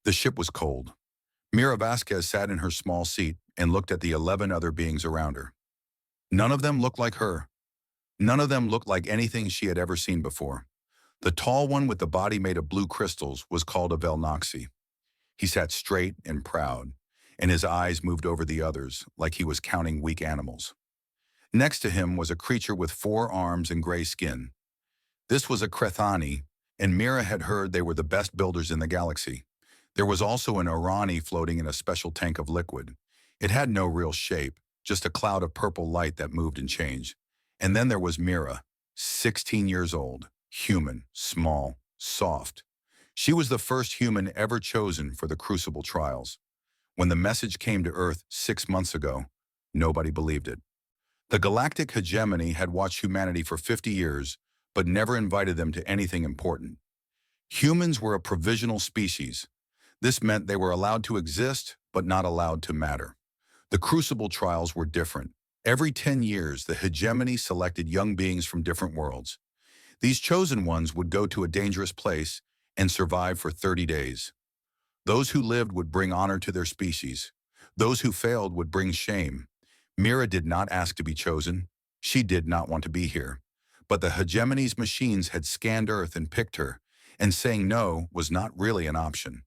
The ship was cold. Mira Vasquez sat in her small seat and looked at the 11 other beings around her. None of them looked like her. None of them looked like anything she had ever seen before. The tall one with the body made of blue crystals was called a Velnoxy. He sat straight and proud, and his eyes moved over the others like he was counting weak animals. Next to him was a creature with 4 arms and gray skin. This was a Crethani, and Mira had heard they were the best builders in the galaxy. There was also an Orani floating in a special tank of liquid. It had no real shape, just a cloud of purple light that moved and changed. And then there was Mira, 16 years old, human, small, soft. She was the first human ever chosen for the Crucible trials. When the message came to Earth 6 months ago, nobody believed it. The galactic hegemony had watched humanity for 50 years, but never invited them to anything important. Humans were a provisional species. This meant they were allowed to exist, but not allowed to matter. The Crucible trials were different. Every 10 years, the hegemony selected young beings from different worlds. These chosen ones would go to a dangerous place and survive for 30 days. Those who lived would bring honor to their species. Those who failed would bring shame. Mira did not ask to be chosen. She did not want to be here. But the hegemony's machines had scanned Earth and picked her, and saying no was not really an option.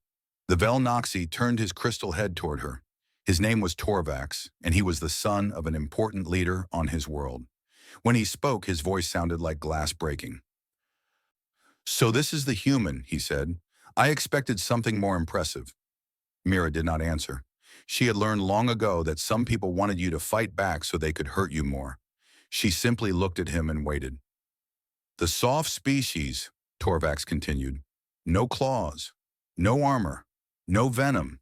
The Velnoxy turned his crystal head toward her. His name was Torvax, and he was the son of an important leader on his world. When he spoke, his voice sounded like glass breaking. "So this is the human," he said. "I expected something more impressive." Mira did not answer. She had learned long ago that some people wanted you to fight back so they could hurt you more. She simply looked at him and waited. "The soft species," Torvax continued. "No claws, no armor, no venom.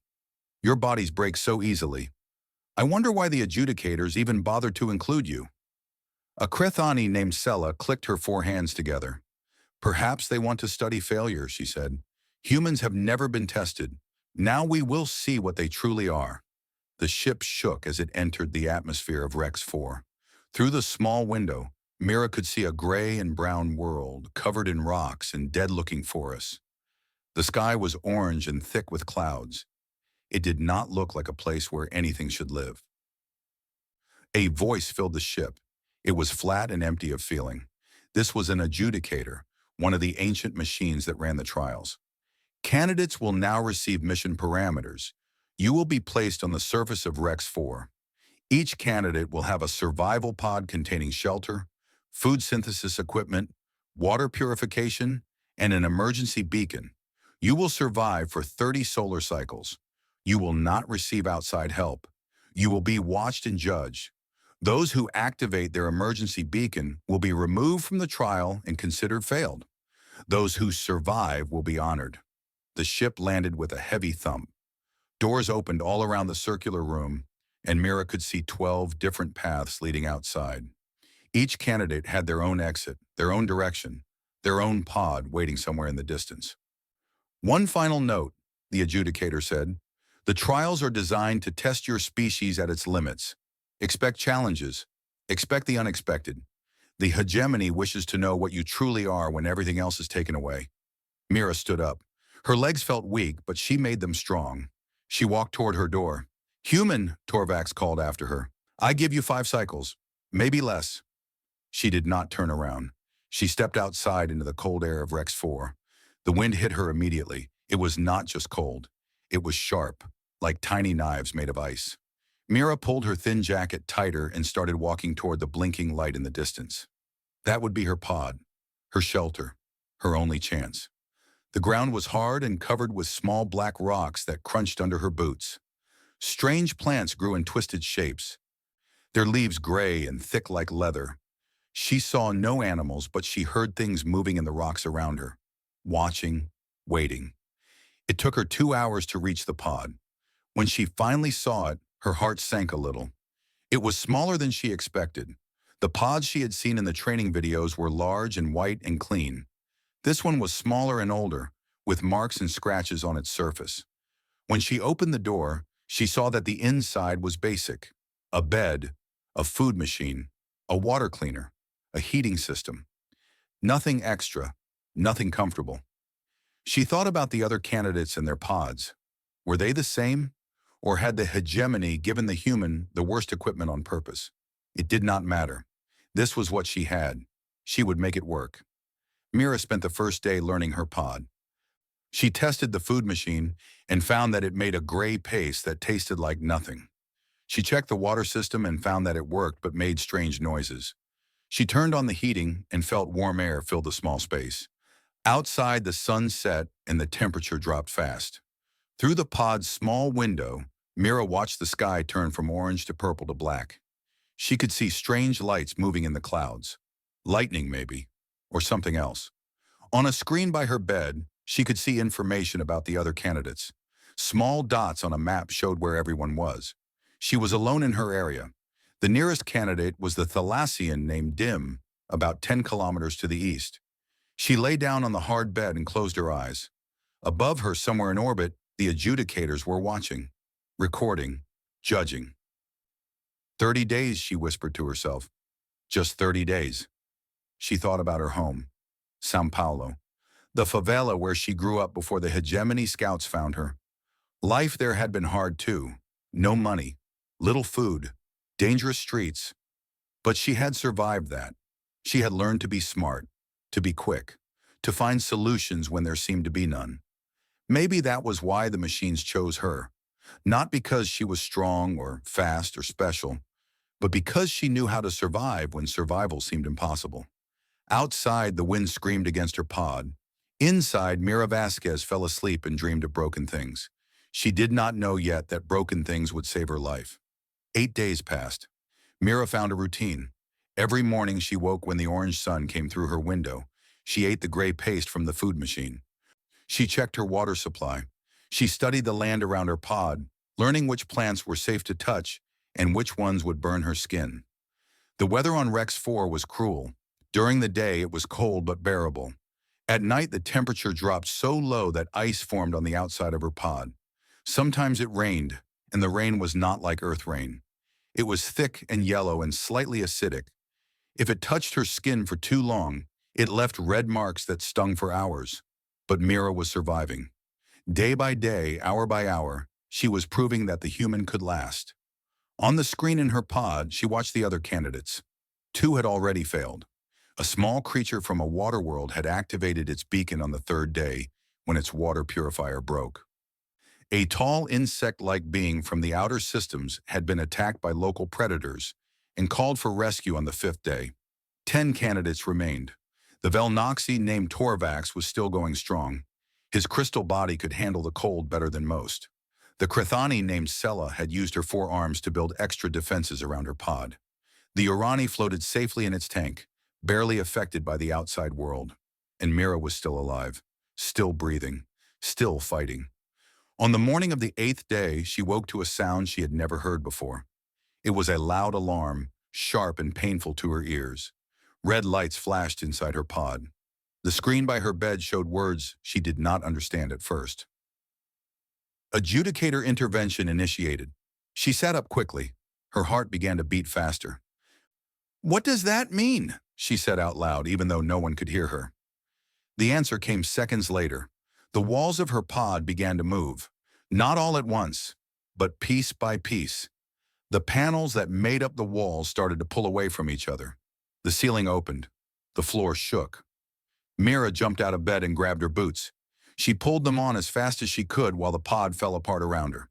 Your bodies break so easily. I wonder why the adjudicators even bothered to include you." A Crethani named Sella clicked her 4 hands together. "Perhaps they want to study failure," she said. "Humans have never been tested. Now we will see what they truly are." The ship shook as it entered the atmosphere of Rex 4. Through the small window, Mira could see a gray and brown world covered in rocks and dead-looking forests. The sky was orange and thick with clouds. It did not look like a place where anything should live. A voice filled the ship. It was flat and empty of feeling. This was an adjudicator, one of the ancient machines that ran the trials. "Candidates will now receive mission parameters. You will be placed on the surface of Rex 4. Each candidate will have a survival pod containing shelter, food synthesis equipment, water purification, and an emergency beacon. You will survive for 30 solar cycles. You will not receive outside help. You will be watched and judged. Those who activate their emergency beacon will be removed from the trial and considered failed. Those who survive will be honored." The ship landed with a heavy thump. Doors opened all around the circular room, and Mira could see 12 different paths leading outside. Each candidate had their own exit, their own direction, their own pod waiting somewhere in the distance. "One final note," the adjudicator said. "The trials are designed to test your species at its limits. Expect challenges. Expect the unexpected. The hegemony wishes to know what you truly are when everything else is taken away." Mira stood up. Her legs felt weak, but she made them strong. She walked toward her door. "Human," Torvax called after her. "I give you 5 cycles. Maybe less." She did not turn around. She stepped outside into the cold air of Rex 4. The wind hit her immediately. It was not just cold. It was sharp, like tiny knives made of ice. Mira pulled her thin jacket tighter and started walking toward the blinking light in the distance. That would be her pod, her shelter, her only chance. The ground was hard and covered with small black rocks that crunched under her boots. Strange plants grew in twisted shapes, their leaves gray and thick like leather. She saw no animals, but she heard things moving in the rocks around her, watching, waiting. It took her 2 hours to reach the pod. When she finally saw it, her heart sank a little. It was smaller than she expected. The pods she had seen in the training videos were large and white and clean. This one was smaller and older, with marks and scratches on its surface. When she opened the door, she saw that the inside was basic. A bed, a food machine, a water cleaner, a heating system. Nothing extra, nothing comfortable. She thought about the other candidates and their pods. Were they the same? Or had the hegemony given the human the worst equipment on purpose? It did not matter. This was what she had. She would make it work. Mira spent the first day learning her pod. She tested the food machine and found that it made a gray paste that tasted like nothing. She checked the water system and found that it worked but made strange noises. She turned on the heating and felt warm air fill the small space. Outside, the sun set and the temperature dropped fast. Through the pod's small window, Mira watched the sky turn from orange to purple to black. She could see strange lights moving in the clouds. Lightning, maybe, or something else. On a screen by her bed, she could see information about the other candidates. Small dots on a map showed where everyone was. She was alone in her area. The nearest candidate was the Thalassian named Dim, about 10 kilometers to the east. She lay down on the hard bed and closed her eyes. Above her, somewhere in orbit, the adjudicators were watching, recording, judging. 30 days, she whispered to herself. Just 30 days. She thought about her home, São Paulo, the favela where she grew up before the hegemony scouts found her. Life there had been hard too. No money, little food, dangerous streets. But she had survived that. She had learned to be smart, to be quick, to find solutions when there seemed to be none. Maybe that was why the machines chose her. Not because she was strong or fast or special, but because she knew how to survive when survival seemed impossible. Outside, the wind screamed against her pod. Inside, Mira Vasquez fell asleep and dreamed of broken things. She did not know yet that broken things would save her life. 8 days passed. Mira found a routine. Every morning she woke when the orange sun came through her window. She ate the gray paste from the food machine. She checked her water supply. She studied the land around her pod, learning which plants were safe to touch and which ones would burn her skin. The weather on Rex 4 was cruel. During the day, it was cold but bearable. At night, the temperature dropped so low that ice formed on the outside of her pod. Sometimes it rained, and the rain was not like earth rain. It was thick and yellow and slightly acidic. If it touched her skin for too long, it left red marks that stung for hours. But Mira was surviving. Day by day, hour by hour, she was proving that the human could last. On the screen in her pod, she watched the other candidates. 2 had already failed. A small creature from a water world had activated its beacon on the 3rd day when its water purifier broke. A tall insect-like being from the outer systems had been attacked by local predators and called for rescue on the 5th day. 10 candidates remained. The Velnoxi named Torvax was still going strong. His crystal body could handle the cold better than most. The Krithani named Sella had used her 4 arms to build extra defenses around her pod. The Urani floated safely in its tank, barely affected by the outside world. And Mira was still alive, still breathing, still fighting. On the morning of the 8th day, she woke to a sound she had never heard before. It was a loud alarm, sharp and painful to her ears. Red lights flashed inside her pod. The screen by her bed showed words she did not understand at first. Adjudicator intervention initiated. She sat up quickly. Her heart began to beat faster. "What does that mean?" she said out loud, even though no one could hear her. The answer came seconds later. The walls of her pod began to move. Not all at once, but piece by piece. The panels that made up the walls started to pull away from each other. The ceiling opened. The floor shook. Mira jumped out of bed and grabbed her boots. She pulled them on as fast as she could while the pod fell apart around her.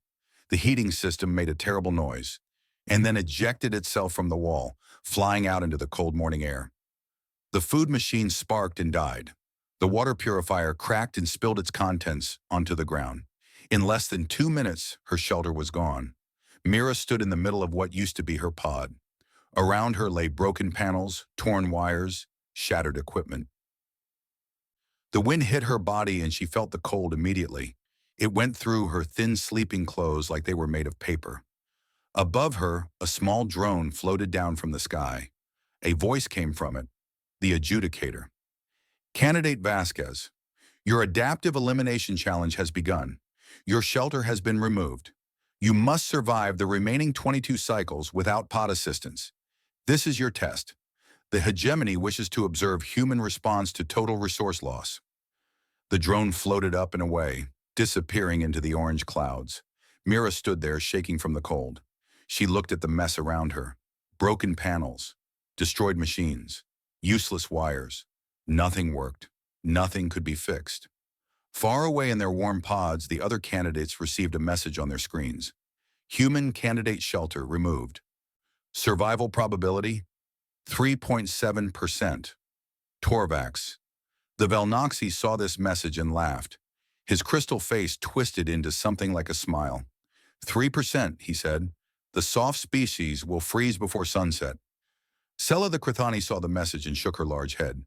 The heating system made a terrible noise, and then ejected itself from the wall, flying out into the cold morning air. The food machine sparked and died. The water purifier cracked and spilled its contents onto the ground. In less than 2 minutes, her shelter was gone. Mira stood in the middle of what used to be her pod. Around her lay broken panels, torn wires, shattered equipment. The wind hit her body and she felt the cold immediately. It went through her thin sleeping clothes like they were made of paper. Above her, a small drone floated down from the sky. A voice came from it, the adjudicator. "Candidate Vasquez, your adaptive elimination challenge has begun. Your shelter has been removed. You must survive the remaining 22 cycles without pod assistance. This is your test. The hegemony wishes to observe human response to total resource loss." The drone floated up and away. disappearing into the orange clouds. Mira stood there, shaking from the cold. She looked at the mess around her. Broken panels, destroyed machines, useless wires. Nothing worked. Nothing could be fixed. Far away in their warm pods, the other candidates received a message on their screens. Human candidate shelter removed. Survival probability, 3.7%. Torvax. The Velnoxy saw this message and laughed. His crystal face twisted into something like a smile. 3%, he said. The soft species will freeze before sunset. Sella the Krathani saw the message and shook her large head.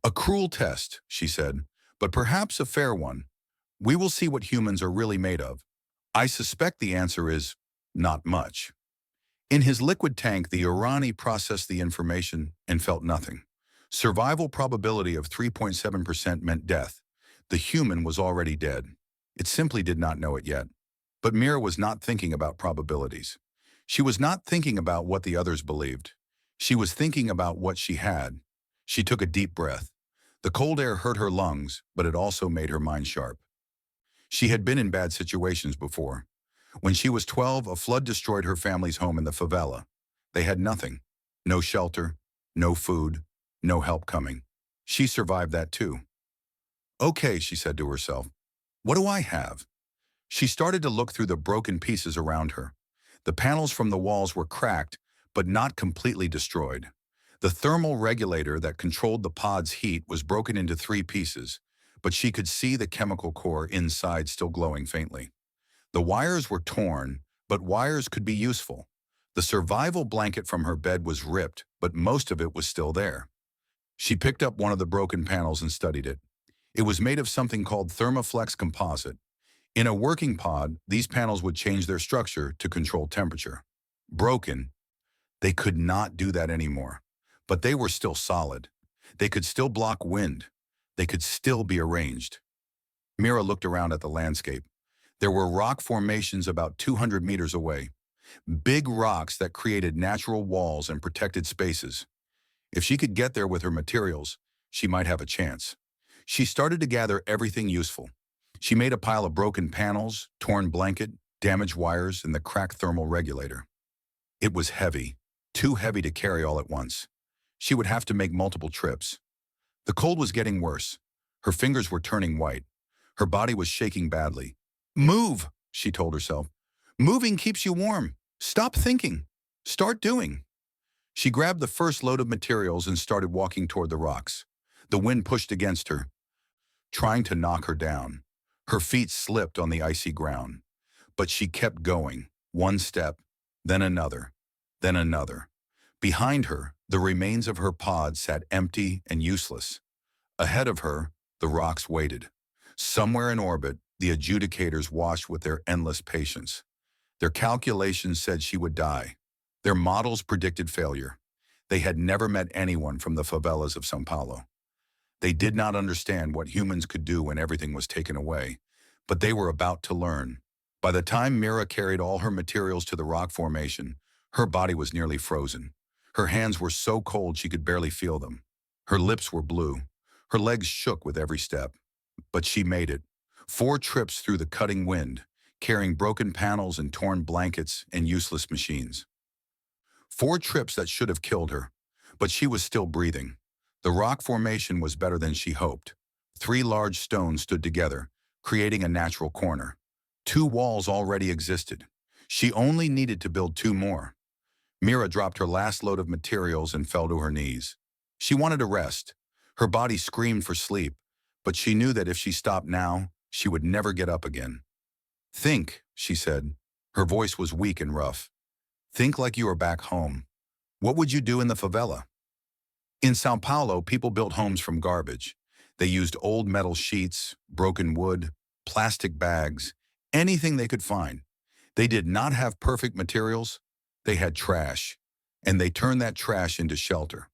A cruel test, she said, but perhaps a fair one. We will see what humans are really made of. I suspect the answer is not much. In his liquid tank, the Urani processed the information and felt nothing. Survival probability of 3.7% meant death. The human was already dead. It simply did not know it yet. But Mira was not thinking about probabilities. She was not thinking about what the others believed. She was thinking about what she had. She took a deep breath. The cold air hurt her lungs, but it also made her mind sharp. She had been in bad situations before. When she was 12, a flood destroyed her family's home in the favela. They had nothing. No shelter, no food, no help coming. She survived that too. Okay, she said to herself. What do I have? She started to look through the broken pieces around her. The panels from the walls were cracked, but not completely destroyed. The thermal regulator that controlled the pod's heat was broken into 3 pieces, but she could see the chemical core inside still glowing faintly. The wires were torn, but wires could be useful. The survival blanket from her bed was ripped, but most of it was still there. She picked up one of the broken panels and studied it. It was made of something called Thermoflex composite. In a working pod, these panels would change their structure to control temperature. Broken, they could not do that anymore. But they were still solid. They could still block wind. They could still be arranged. Mira looked around at the landscape. There were rock formations about 200 meters away. Big rocks that created natural walls and protected spaces. If she could get there with her materials, she might have a chance. She started to gather everything useful. She made a pile of broken panels, torn blanket, damaged wires, and the cracked thermal regulator. It was heavy, too heavy to carry all at once. She would have to make multiple trips. The cold was getting worse. Her fingers were turning white. Her body was shaking badly. Move, she told herself. Moving keeps you warm. Stop thinking. Start doing. She grabbed the first load of materials and started walking toward the rocks. The wind pushed against her, trying to knock her down. Her feet slipped on the icy ground. But she kept going, one step, then another, then another. Behind her, the remains of her pod sat empty and useless. Ahead of her, the rocks waited. Somewhere in orbit, the adjudicators watched with their endless patience. Their calculations said she would die. Their models predicted failure. They had never met anyone from the favelas of São Paulo. They did not understand what humans could do when everything was taken away, but they were about to learn. By the time Mira carried all her materials to the rock formation, her body was nearly frozen. Her hands were so cold she could barely feel them. Her lips were blue. Her legs shook with every step. But she made it. 4 trips through the cutting wind, carrying broken panels and torn blankets and useless machines. 4 trips that should have killed her, but she was still breathing. The rock formation was better than she hoped. 3 large stones stood together, creating a natural corner. 2 walls already existed. She only needed to build 2 more. Mira dropped her last load of materials and fell to her knees. She wanted to rest. Her body screamed for sleep, but she knew that if she stopped now, she would never get up again. Think, she said. Her voice was weak and rough. Think like you were back home. What would you do in the favela? In São Paulo, people built homes from garbage. They used old metal sheets, broken wood, plastic bags, anything they could find. They did not have perfect materials. They had trash, and they turned that trash into shelter.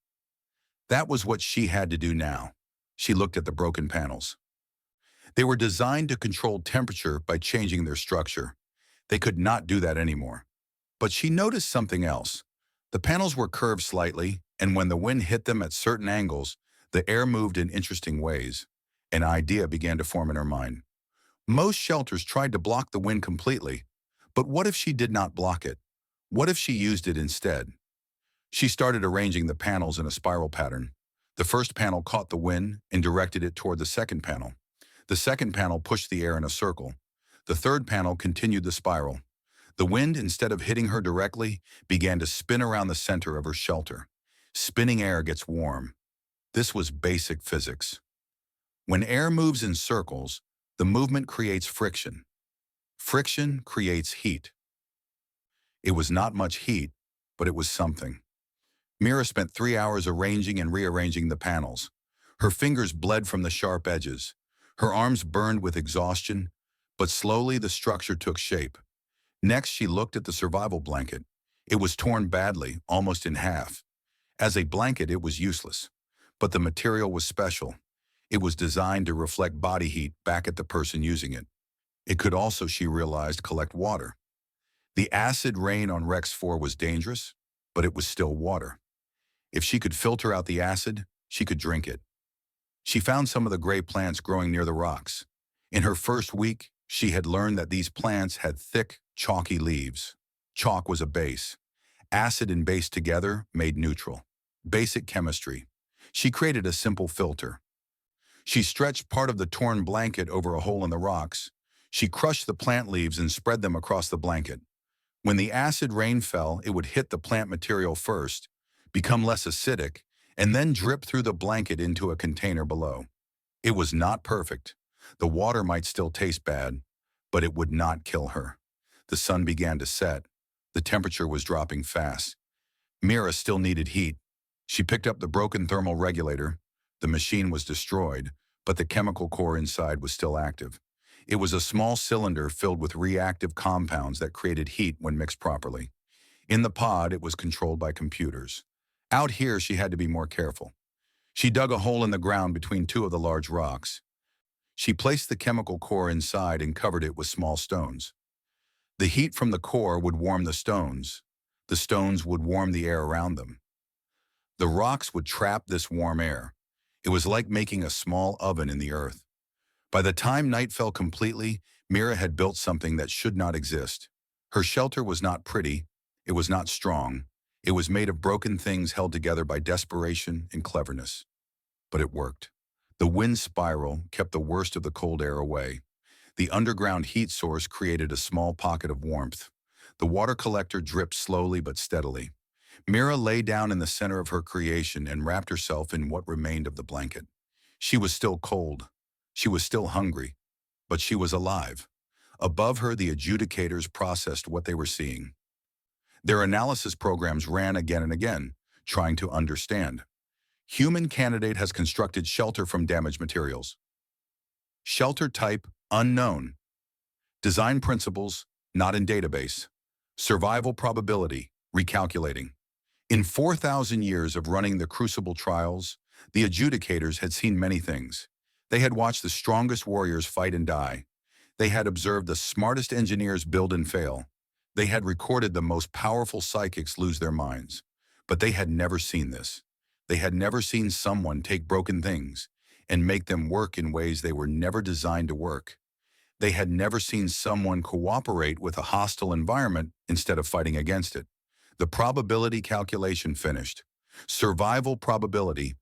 That was what she had to do now. She looked at the broken panels. They were designed to control temperature by changing their structure. They could not do that anymore. But she noticed something else. The panels were curved slightly, and when the wind hit them at certain angles, the air moved in interesting ways. An idea began to form in her mind. Most shelters tried to block the wind completely, but what if she did not block it? What if she used it instead? She started arranging the panels in a spiral pattern. The first panel caught the wind and directed it toward the second panel. The second panel pushed the air in a circle. The third panel continued the spiral. The wind, instead of hitting her directly, began to spin around the center of her shelter. Spinning air gets warm. This was basic physics. When air moves in circles, the movement creates friction. Friction creates heat. It was not much heat, but it was something. Mira spent 3 hours arranging and rearranging the panels. Her fingers bled from the sharp edges. Her arms burned with exhaustion, but slowly the structure took shape. Next, she looked at the survival blanket. It was torn badly, almost in half. As a blanket, it was useless. But the material was special. It was designed to reflect body heat back at the person using it. It could also, she realized, collect water. The acid rain on Rex 4 was dangerous, but it was still water. If she could filter out the acid, she could drink it. She found some of the gray plants growing near the rocks. In her first week, she had learned that these plants had thick, chalky leaves. Chalk was a base. Acid and base together made neutral. Basic chemistry. She created a simple filter. She stretched part of the torn blanket over a hole in the rocks. She crushed the plant leaves and spread them across the blanket. When the acid rain fell, it would hit the plant material first, become less acidic, and then drip through the blanket into a container below. It was not perfect. The water might still taste bad, but it would not kill her. The sun began to set. The temperature was dropping fast. Mira still needed heat. She picked up the broken thermal regulator. The machine was destroyed, but the chemical core inside was still active. It was a small cylinder filled with reactive compounds that created heat when mixed properly. In the pod, it was controlled by computers. Out here, she had to be more careful. She dug a hole in the ground between two of the large rocks. She placed the chemical core inside and covered it with small stones. The heat from the core would warm the stones. The stones would warm the air around them. The rocks would trap this warm air. It was like making a small oven in the earth. By the time night fell completely, Mira had built something that should not exist. Her shelter was not pretty. It was not strong. It was made of broken things held together by desperation and cleverness. But it worked. The wind spiral kept the worst of the cold air away. The underground heat source created a small pocket of warmth. The water collector dripped slowly but steadily. Mira lay down in the center of her creation and wrapped herself in what remained of the blanket. She was still cold. She was still hungry, but she was alive. Above her, the adjudicators processed what they were seeing. Their analysis programs ran again and again, trying to understand. Human candidate has constructed shelter from damaged materials. Shelter type, unknown. Design principles, not in database. Survival probability, recalculating. In 4,000 years of running the Crucible trials, the adjudicators had seen many things. They had watched the strongest warriors fight and die. They had observed the smartest engineers build and fail. They had recorded the most powerful psychics lose their minds. But they had never seen this. They had never seen someone take broken things and make them work in ways they were never designed to work. They had never seen someone cooperate with a hostile environment instead of fighting against it. The probability calculation finished. Survival probability,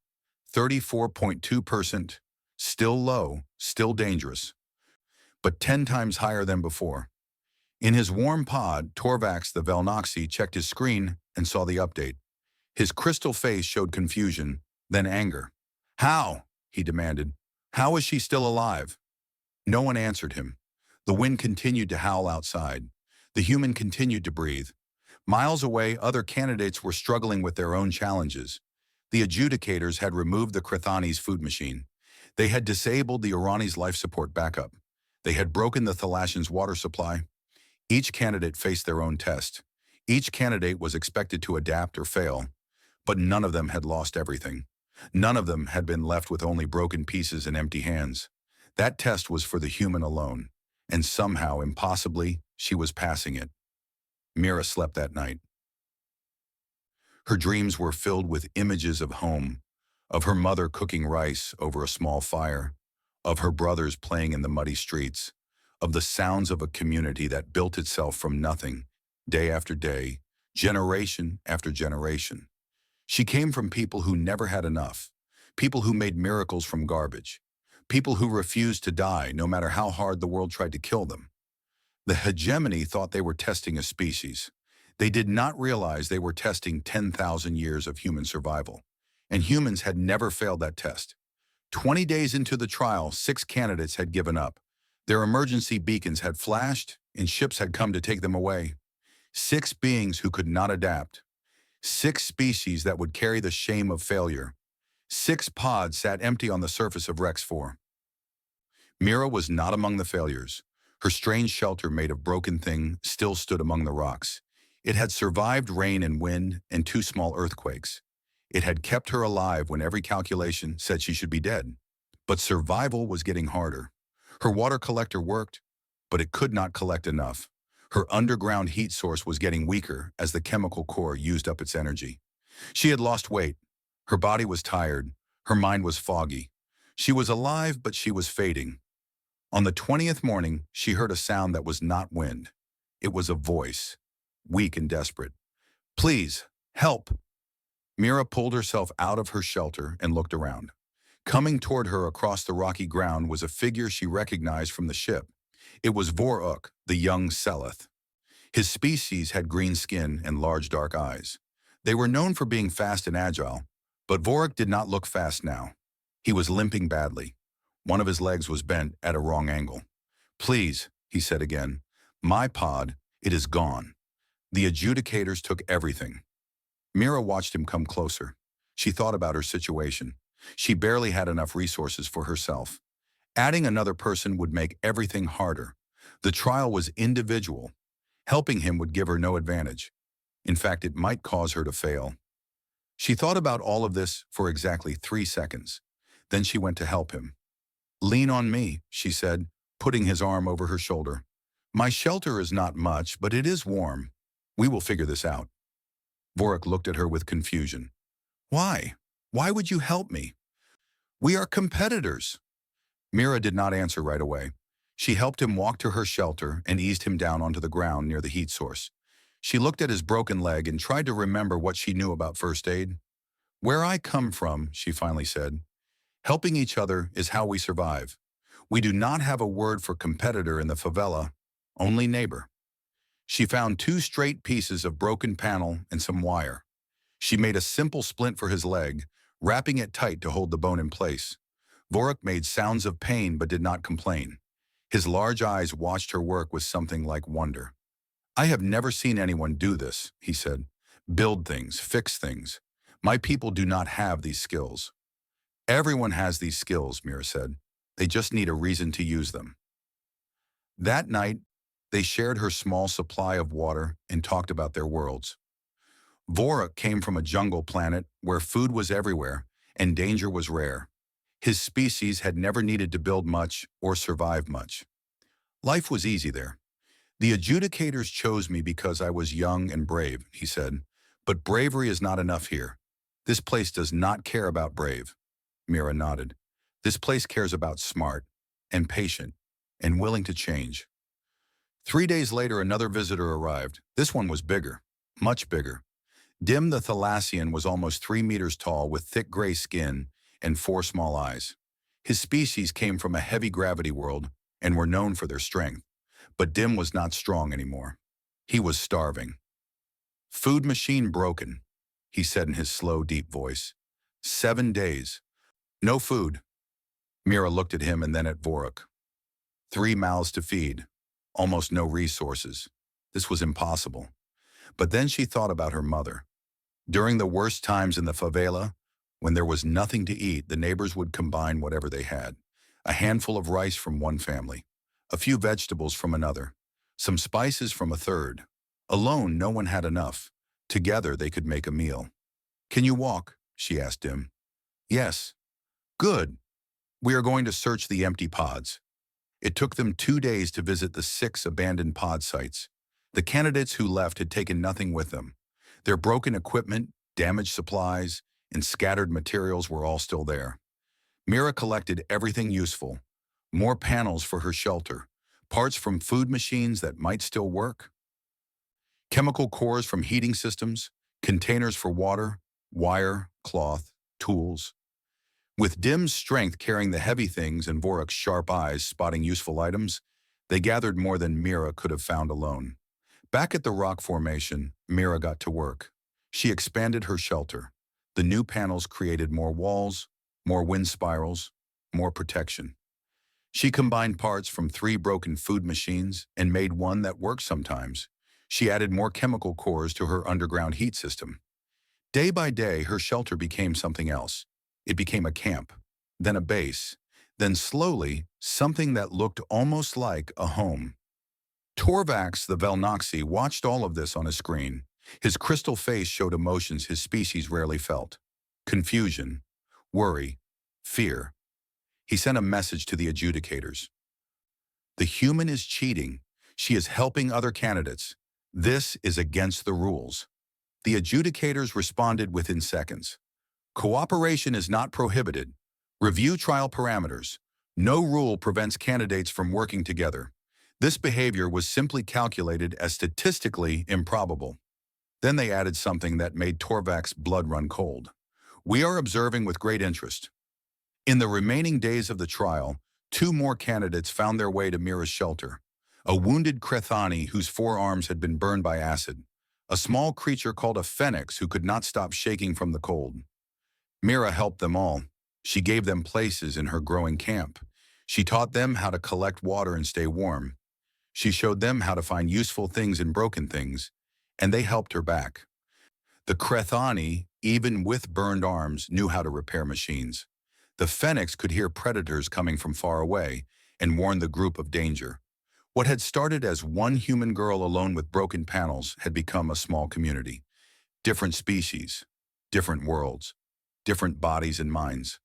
34.2%, still low, still dangerous, but 10 times higher than before. In his warm pod, Torvax the Velnoxy checked his screen and saw the update. His crystal face showed confusion, then anger. How? He demanded. How is she still alive? No one answered him. The wind continued to howl outside. The human continued to breathe. Miles away, other candidates were struggling with their own challenges. The adjudicators had removed the Krithani's food machine. They had disabled the Irani's life support backup. They had broken the Thalashan's water supply. Each candidate faced their own test. Each candidate was expected to adapt or fail, but none of them had lost everything. None of them had been left with only broken pieces and empty hands. That test was for the human alone, and somehow, impossibly, she was passing it. Mira slept that night. Her dreams were filled with images of home, of her mother cooking rice over a small fire, of her brothers playing in the muddy streets, of the sounds of a community that built itself from nothing, day after day, generation after generation. She came from people who never had enough, people who made miracles from garbage, people who refused to die no matter how hard the world tried to kill them. The hegemony thought they were testing a species. They did not realize they were testing 10,000 years of human survival. And humans had never failed that test. 20 days into the trial, 6 candidates had given up. Their emergency beacons had flashed, and ships had come to take them away. 6 beings who could not adapt. 6 species that would carry the shame of failure. 6 pods sat empty on the surface of Rex 4. Mira was not among the failures. Her strange shelter made of broken thing still stood among the rocks. It had survived rain and wind and 2 small earthquakes. It had kept her alive when every calculation said she should be dead. But survival was getting harder. Her water collector worked, but it could not collect enough. Her underground heat source was getting weaker as the chemical core used up its energy. She had lost weight. Her body was tired. Her mind was foggy. She was alive, but she was fading. On the 20th morning, she heard a sound that was not wind. It was a voice, weak and desperate. "Please, help!" Mira pulled herself out of her shelter and looked around. Coming toward her across the rocky ground was a figure she recognized from the ship. It was Voruk, the young Seleth. His species had green skin and large dark eyes. They were known for being fast and agile, but Voruk did not look fast now. He was limping badly. One of his legs was bent at a wrong angle. "Please," he said again, "my pod, it is gone. The adjudicators took everything." Mira watched him come closer. She thought about her situation. She barely had enough resources for herself. Adding another person would make everything harder. The trial was individual. Helping him would give her no advantage. In fact, it might cause her to fail. She thought about all of this for exactly 3 seconds. Then she went to help him. "Lean on me," she said, putting his arm over her shoulder. "My shelter is not much, but it is warm. We will figure this out." Voruk looked at her with confusion. "Why? Why would you help me? We are competitors." Mira did not answer right away. She helped him walk to her shelter and eased him down onto the ground near the heat source. She looked at his broken leg and tried to remember what she knew about first aid. "Where I come from," she finally said, "helping each other is how we survive. We do not have a word for competitor in the favela, only neighbor." She found 2 straight pieces of broken panel and some wire. She made a simple splint for his leg, wrapping it tight to hold the bone in place. Voruk made sounds of pain but did not complain. His large eyes watched her work with something like wonder. "I have never seen anyone do this," he said. "Build things, fix things. My people do not have these skills." "Everyone has these skills," Mira said. "They just need a reason to use them." That night, they shared her small supply of water and talked about their worlds. Voruk came from a jungle planet where food was everywhere and danger was rare. His species had never needed to build much or survive much. Life was easy there. "The adjudicators chose me because I was young and brave," he said. "But bravery is not enough here. This place does not care about brave." Mira nodded. "This place cares about smart and patient and willing to change." 3 days later, another visitor arrived. This one was bigger, much bigger. Dim the Thalassian was almost 3 meters tall with thick gray skin and 4 small eyes. His species came from a heavy gravity world and were known for their strength. But Dim was not strong anymore. He was starving. "Food machine broken," he said in his slow, deep voice. 7 days. No food. Mira looked at him and then at Voruk. 3 mouths to feed. Almost no resources. This was impossible. But then she thought about her mother. During the worst times in the favela, when there was nothing to eat, the neighbors would combine whatever they had. A handful of rice from one family, a few vegetables from another, some spices from a third. Alone, no one had enough. Together, they could make a meal. "Can you walk?" she asked him. "Yes." "Good. We are going to search the empty pods." It took them 2 days to visit the 6 abandoned pod sites. The candidates who left had taken nothing with them. Their broken equipment, damaged supplies, and scattered materials were all still there. Mira collected everything useful. More panels for her shelter, parts from food machines that might still work, chemical cores from heating systems, containers for water, wire, cloth, tools. With Dim's strength carrying the heavy things and Vorok's sharp eyes spotting useful items, they gathered more than Mira could have found alone. Back at the rock formation, Mira got to work. She expanded her shelter. The new panels created more walls, more wind spirals, more protection. She combined parts from 3 broken food machines and made one that worked sometimes. She added more chemical cores to her underground heat system. Day by day, her shelter became something else. It became a camp, then a base, then slowly, something that looked almost like a home. Torvax the Velnoxy watched all of this on a screen. His crystal face showed emotions his species rarely felt. Confusion, worry, fear. He sent a message to the adjudicators. The human is cheating. She is helping other candidates. This is against the rules. The adjudicators responded within seconds. Cooperation is not prohibited. Review trial parameters. No rule prevents candidates from working together. This behavior was simply calculated as statistically improbable. Then they added something that made Torvak's blood run cold. We are observing with great interest. In the remaining days of the trial, 2 more candidates found their way to Mira's shelter. A wounded Krethani whose 4 arms had been burned by acid. A small creature called a phoenix who could not stop shaking from the cold. Mira helped them all. She gave them places in her growing camp. She taught them how to collect water and stay warm. She showed them how to find useful things in broken things, and they helped her back. The Krethani, even with burned arms, knew how to repair machines. The Phoenix could hear predators coming from far away and warn the group of danger. What had started as one human girl alone with broken panels had become a small community. Different species, different worlds, different bodies and minds,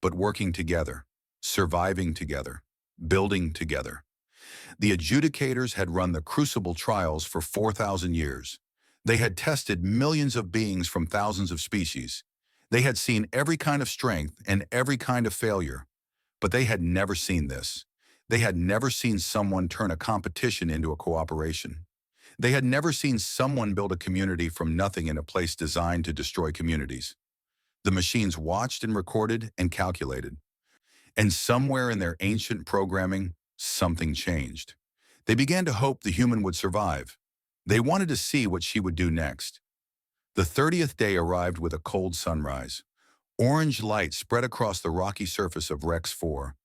but working together, surviving together, building together. The adjudicators had run the crucible trials for 4,000 years. They had tested millions of beings from thousands of species. They had seen every kind of strength and every kind of failure, but they had never seen this. They had never seen someone turn a competition into a cooperation. They had never seen someone build a community from nothing in a place designed to destroy communities. The machines watched and recorded and calculated. And somewhere in their ancient programming, something changed. They began to hope the human would survive. They wanted to see what she would do next. The 30th day arrived with a cold sunrise. Orange light spread across the rocky surface of Rex 4,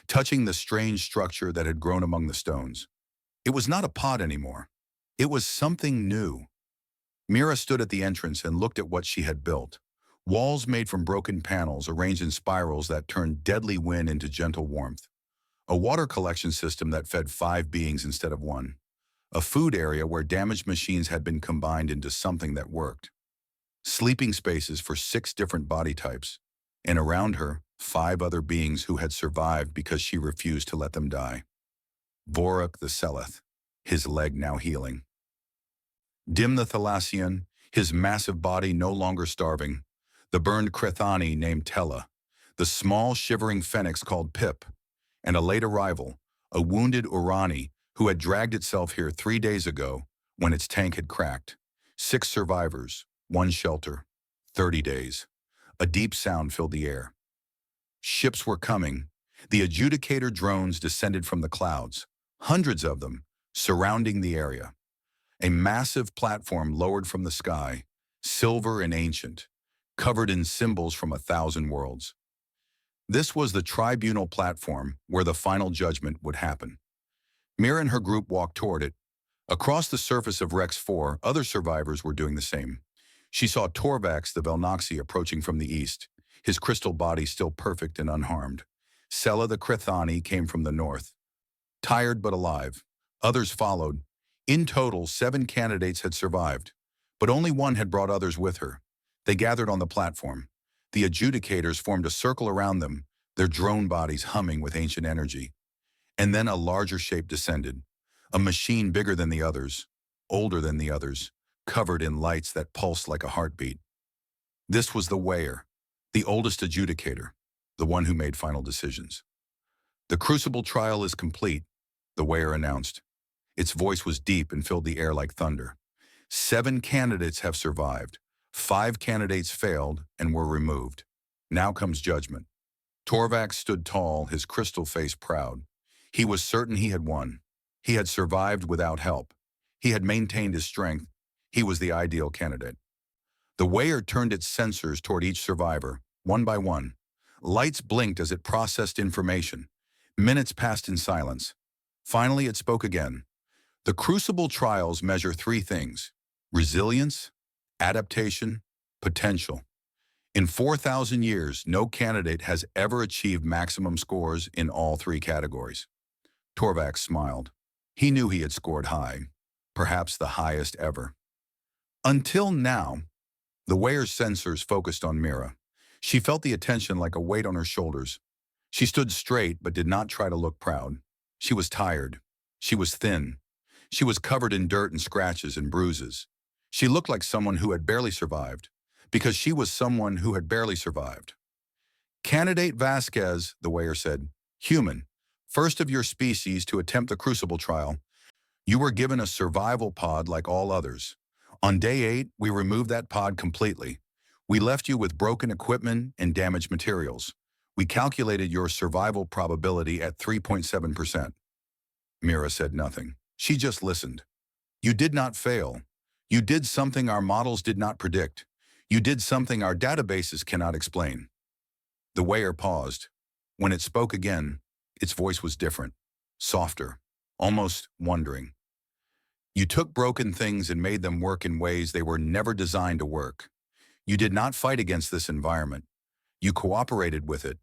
touching the strange structure that had grown among the stones. It was not a pod anymore. It was something new. Mira stood at the entrance and looked at what she had built. Walls made from broken panels arranged in spirals that turned deadly wind into gentle warmth. A water collection system that fed 5 beings instead of 1. A food area where damaged machines had been combined into something that worked. Sleeping spaces for 6 different body types. And around her, 5 other beings who had survived because she refused to let them die. Vorok the Seleth, his leg now healing. Dim the Thalassian, his massive body no longer starving. The burned Krethani named Tella. The small shivering phoenix called Pip. And a late arrival, a wounded Urani who had dragged itself here 3 days ago when its tank had cracked. 6 survivors, 1 shelter, 30 days. A deep sound filled the air. Ships were coming. The adjudicator drones descended from the clouds, hundreds of them, surrounding the area. A massive platform lowered from the sky, silver and ancient, covered in symbols from 1,000 worlds. This was the tribunal platform where the final judgment would happen. Mira and her group walked toward it. Across the surface of Rex 4, other survivors were doing the same. She saw Torvax the Velnoxy approaching from the east, his crystal body still perfect and unharmed. Sela the Krethani came from the north. Tired but alive. Others followed. In total, 7 candidates had survived, but only 1 had brought others with her. They gathered on the platform. The adjudicators formed a circle around them, their drone bodies humming with ancient energy. And then a larger shape descended, a machine bigger than the others, older than the others, covered in lights that pulsed like a heartbeat. This was the Weigher, the oldest adjudicator, the one who made final decisions. The crucible trial is complete. the weigher announced. Its voice was deep and filled the air like thunder. 7 candidates have survived. 5 candidates failed and were removed. Now comes judgment. Torvax stood tall, his crystal face proud. He was certain he had won. He had survived without help. He had maintained his strength. He was the ideal candidate. The weigher turned its sensors toward each survivor, one by one. Lights blinked as it processed information. Minutes passed in silence. Finally, it spoke again. The Crucible trials measure 3 things: resilience, adaptation, potential. In 4,000 years, no candidate has ever achieved maximum scores in all 3 categories. Torvax smiled. He knew he had scored high, perhaps the highest ever. Until now, the weigher's sensors focused on Mira. She felt the attention like a weight on her shoulders. She stood straight but did not try to look proud. She was tired. She was thin. She was covered in dirt and scratches and bruises. She looked like someone who had barely survived, because she was someone who had barely survived. Candidate Vasquez, the weigher said, human, first of your species to attempt the Crucible trial. You were given a survival pod like all others. On day 8, we removed that pod completely. We left you with broken equipment and damaged materials. We calculated your survival probability at 3.7%. Mira said nothing. She just listened. You did not fail. You did something our models did not predict. You did something our databases cannot explain. The weigher paused. When it spoke again, its voice was different, softer, almost wondering. You took broken things and made them work in ways they were never designed to work. You did not fight against this environment. You cooperated with it.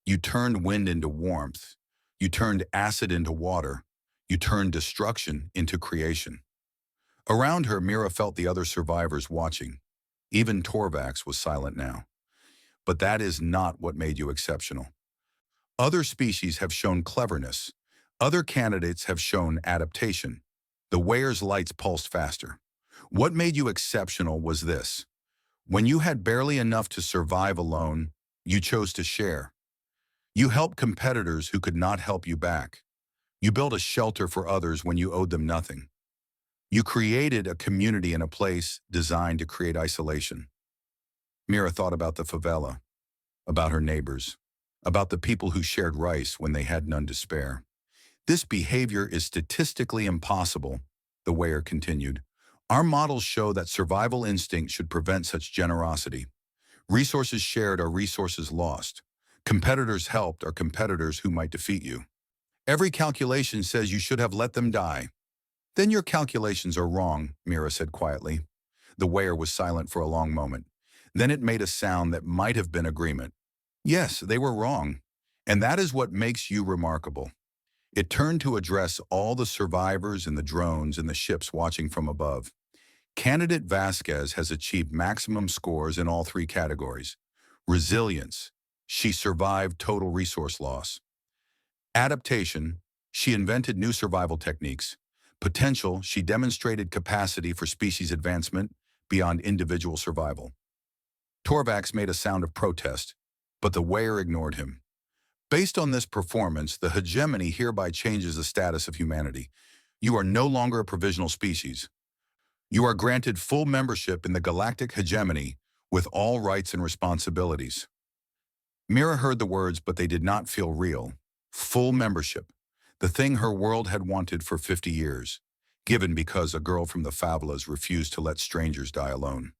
You turned wind into warmth. You turned acid into water. You turned destruction into creation. Around her, Mira felt the other survivors watching. Even Torvax was silent now. But that is not what made you exceptional. Other species have shown cleverness. Other candidates have shown adaptation. The weigher's lights pulsed faster. What made you exceptional was this. When you had barely enough to survive alone, you chose to share. You helped competitors who could not help you back. You built a shelter for others when you owed them nothing. You created a community in a place designed to create isolation. Mira thought about the favela, about her neighbors, about the people who shared rice when they had none to spare. This behavior is statistically impossible, the weigher continued. Our models show that survival instinct should prevent such generosity. Resources shared are resources lost. Competitors helped are competitors who might defeat you. Every calculation says you should have let them die. Then your calculations are wrong, Mira said quietly. The weigher was silent for a long moment. Then it made a sound that might have been agreement. Yes, they were wrong. And that is what makes you remarkable. It turned to address all the survivors and the drones and the ships watching from above. Candidate Vasquez has achieved maximum scores in all 3 categories. Resilience, she survived total resource loss. Adaptation, she invented new survival techniques. Potential, she demonstrated capacity for species advancement beyond individual survival. Torvax made a sound of protest, but the weigher ignored him. Based on this performance, the hegemony hereby changes the status of humanity. You are no longer a provisional species. You are granted full membership in the galactic hegemony with all rights and responsibilities. Mira heard the words, but they did not feel real. Full membership, the thing her world had wanted for 50 years, given because a girl from the favelas refused to let strangers die alone.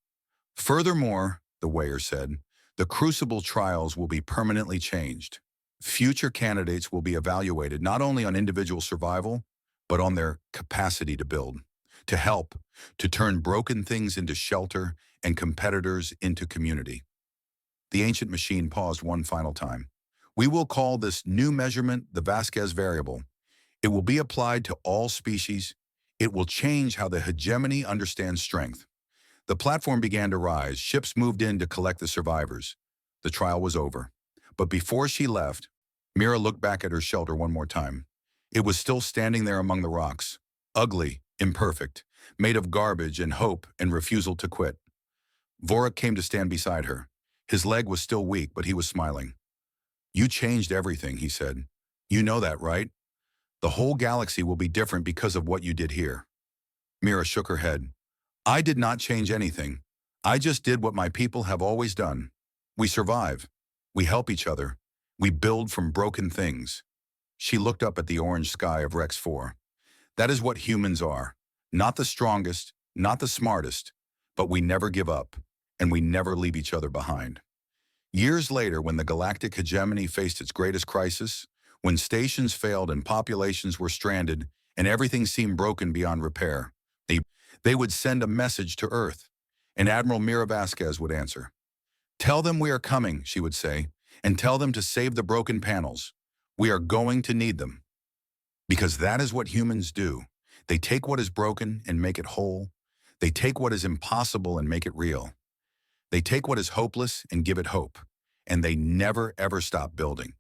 Furthermore, the weigher said, the Crucible trials will be permanently changed. Future candidates will be evaluated not only on individual survival, but on their capacity to build, to help, to turn broken things into shelter and competitors into community. The ancient machine paused one final time. We will call this new measurement the Vasquez variable. It will be applied to all species. It will change how the hegemony understands strength. The platform began to rise. Ships moved in to collect the survivors. The trial was over. But before she left, Mira looked back at her shelter one more time. It was still standing there among the rocks, ugly, imperfect, made of garbage and hope and refusal to quit. Vorik came to stand beside her. His leg was still weak, but he was smiling. You changed everything, he said. You know that, right? The whole galaxy will be different because of what you did here. Mira shook her head. I did not change anything. I just did what my people have always done. We survive. We help each other. We build from broken things. She looked up at the orange sky of Rex 4. That is what humans are. Not the strongest, not the smartest, but we never give up, and we never leave each other behind. Years later, when the galactic hegemony faced its greatest crisis, when stations failed and populations were stranded, and everything seemed broken beyond repair, they would send a message to Earth, and Admiral Mira Vasquez would answer. Tell them we are coming, she would say, and tell them to save the broken panels. We are going to need them. Because that is what humans do. They take what is broken and make it whole. They take what is impossible and make it real. They take what is hopeless and give it hope. And they never, ever stop building.